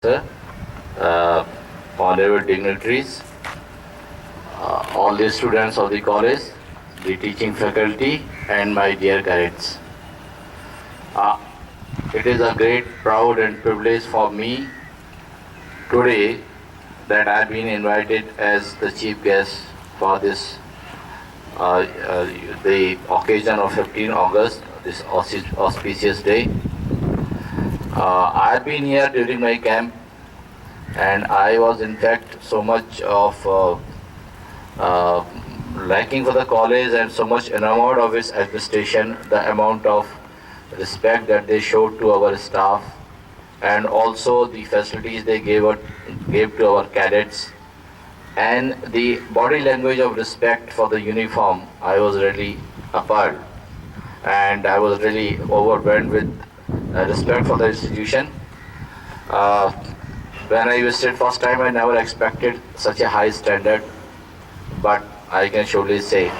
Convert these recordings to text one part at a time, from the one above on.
Sir, uh, honorable dignitaries, all the students of the college, the teaching faculty, and my dear cadets. Uh, it is a great proud and privilege for me today that I have been invited as the chief guest for this the occasion of 15 August, this auspicious day. I have been here during my camp, and I was in fact so much of uh, liking for the college and so much enamored of its administration, the amount of respect that they showed to our staff, and also the facilities they gave to our cadets, and the body language of respect for the uniform. I was really appalled, and I was really overwhelmed with respect for the institution. Uh, when I visited first time, I never expected such a high standard, but I can surely say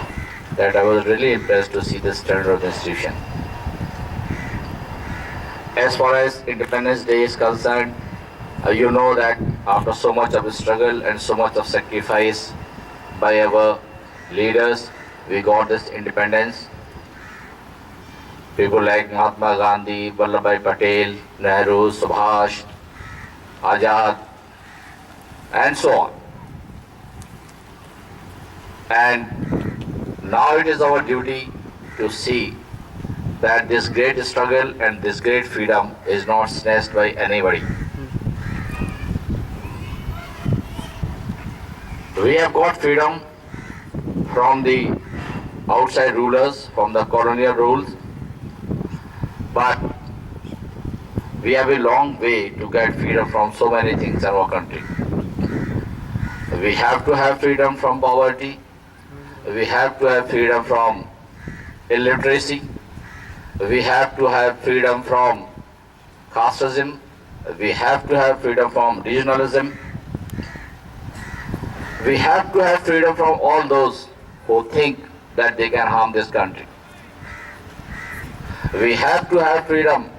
that I was really impressed to see the standard of the institution. As far as Independence Day is concerned, you know that after so much of struggle and so much of sacrifice by our leaders, we got this independence. People like Mahatma Gandhi, Vallabhbhai Patel, Nehru, Subhash, Azad, and so on. And now it is our duty to see that this great struggle and this great freedom is not snatched by anybody. We have got freedom from the outside rulers, from the colonial rules, but we have a long way to get freedom from so many things in our country. We have to have freedom from poverty. We have to have freedom from illiteracy. We have to have freedom from casteism. We have to have freedom from regionalism. We have to have freedom from all those who think that they can harm this country. We have to have freedom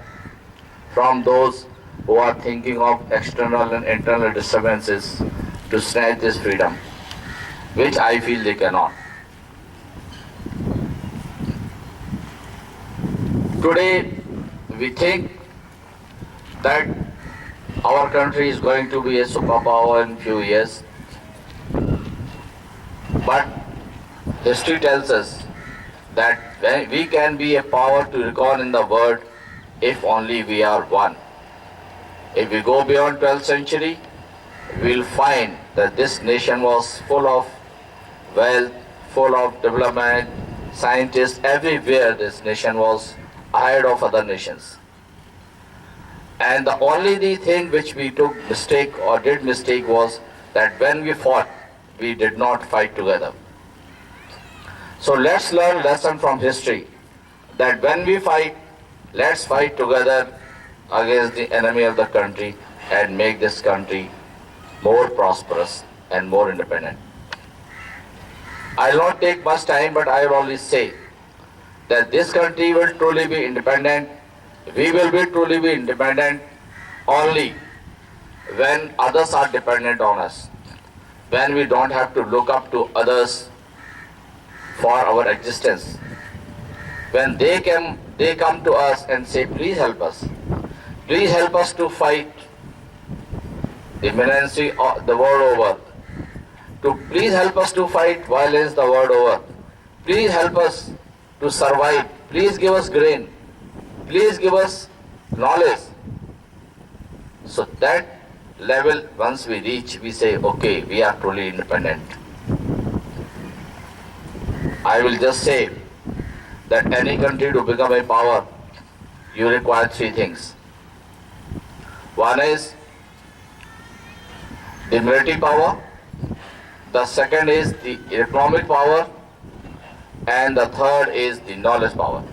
from those who are thinking of external and internal disturbances to snatch this freedom, which I feel they cannot. Today, we think that our country is going to be a superpower in few years, but history tells us that we can be a power to reckon in the world if only we are one. If we go beyond 12th century, we will find that this nation was full of wealth, full of development, scientists, everywhere this nation was ahead of other nations. And the only thing which we took mistake or did mistake was that when we fought, we did not fight together. So let's learn lesson from history that when we fight, let's fight together against the enemy of the country and make this country more prosperous and more independent. I'll not take much time, but I will only say that this country will truly be independent. We will be truly be independent only when others are dependent on us, when we don't have to look up to others for our existence, when they come to us and say, please help us to fight the militancy the world over, to please help us to fight violence the world over, please help us to survive, please give us grain, please give us knowledge. So that level, once we reach, we say, okay, we are truly independent. I will just say that any country to become a power, you require three things. One is the military power, the second is the economic power, and the third is the knowledge power.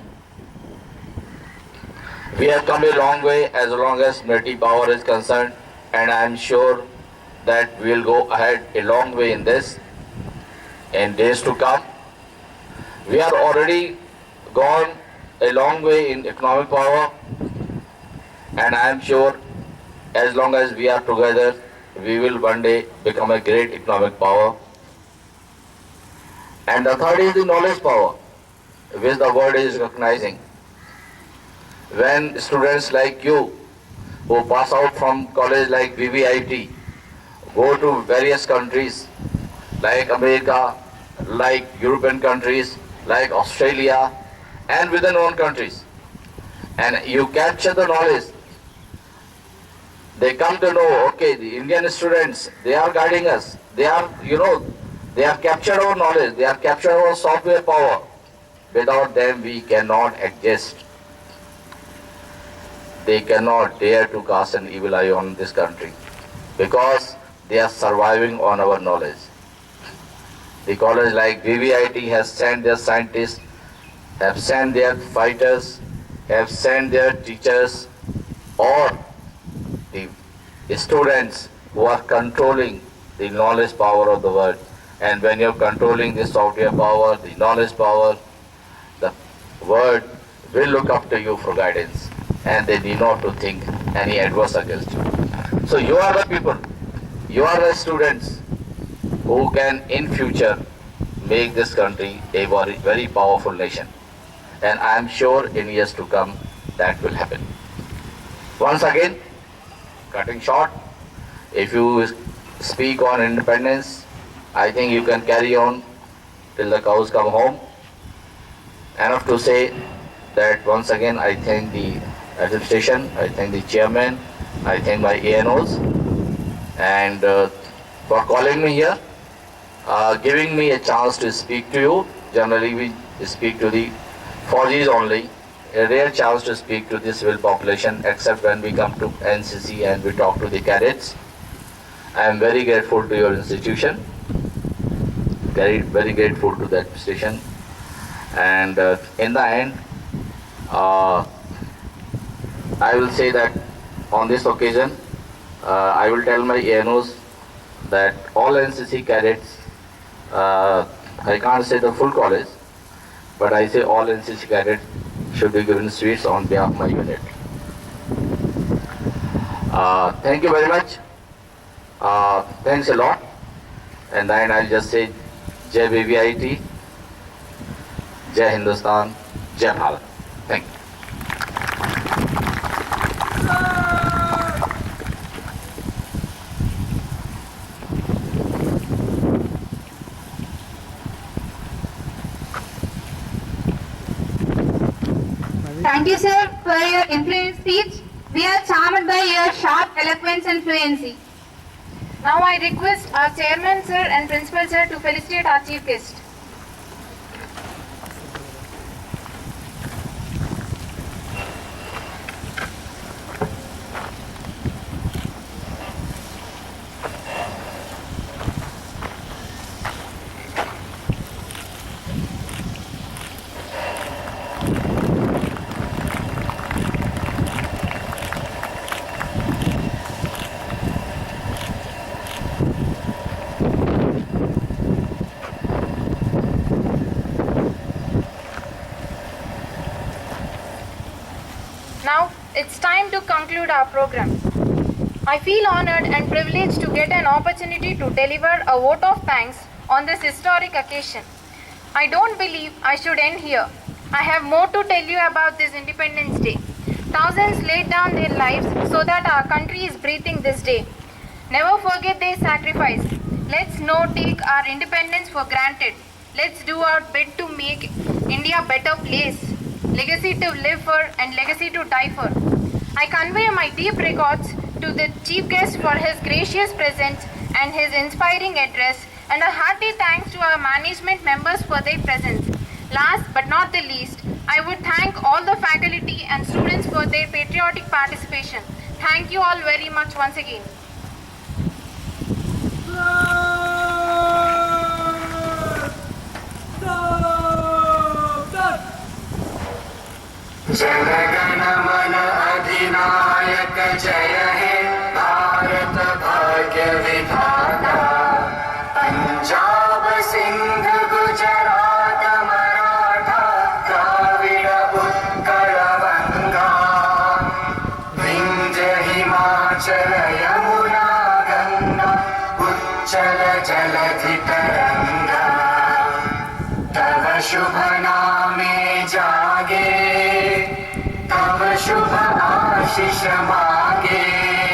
We have come a long way as long as military power is concerned, and I am sure that we will go ahead a long way in this in days to come. We are already gone a long way in economic power, and I am sure As long as we are together, we will one day become a great economic power. And the third is the knowledge power, which the world is recognizing. When students like you, who pass out from college like VVIT, go to various countries like America, like European countries, like Australia, and within our own countries, and you capture the knowledge, they come to know, okay, the Indian students, they are guiding us. They are, they have captured our knowledge. They have captured our software power. Without them, we cannot exist. They cannot dare to cast an evil eye on this country because they are surviving on our knowledge. The college like VVIT has sent their scientists, have sent their fighters, have sent their teachers, or the students who are controlling the knowledge power of the world. And when you're controlling the software power, the knowledge power, the world will look up to you for guidance, and they need not to think any adverse against you. So you are the people, you are the students who can in future make this country a very, very powerful nation. And I am sure in years to come that will happen. Once again, cutting short, if you speak on independence, I think you can carry on till the cows come home. Enough to say that once again I thank the administration, I thank the chairman, I thank my ANOs, and for calling me here, giving me a chance to speak to you. Generally we speak to the 4Gs only, a rare chance to speak to the civil population except when we come to NCC and we talk to the cadets. I am very grateful to your institution, very, very grateful to the administration, and in the end, I will say that on this occasion, I will tell my ANOs that all NCC cadets, I can't say the full college, but I say all NCC cadets should be given sweets on behalf of my unit. Thank you very much. Thanks a lot. And then I'll just say Jai VVIT, Jai Hindustan, Jai Bharat. Thank you. Thank you, sir, for your influent speech. We are charmed by your sharp eloquence and fluency. Now I request our chairman, sir, and principal, sir, to felicitate our chief guest. Now it's time to conclude our program. I feel honored and privileged to get an opportunity to deliver a vote of thanks on this historic occasion. I don't believe I should end here. I have more to tell you about this Independence Day. Thousands laid down their lives so that our country is breathing this day. Never forget their sacrifice. Let's not take our independence for granted. Let's do our bit to make India a better place. Legacy to live for and legacy to die for. I convey my deep regards to the chief guest for his gracious presence and his inspiring address, and a hearty thanks to our management members for their presence. Last but not the least, I would thank all the faculty and students for their patriotic participation. Thank you all very much once again. जनगण मन अधिनायक जय हे भारत भाग्य विधाता पंजाब सिंध गुजरात मराठा द्राविड़ उत्कल बंगा विंध्य हिमाचल चंचल जलधि तरंगा तव शुभ नामे जागे तव शुभ आशीष मागे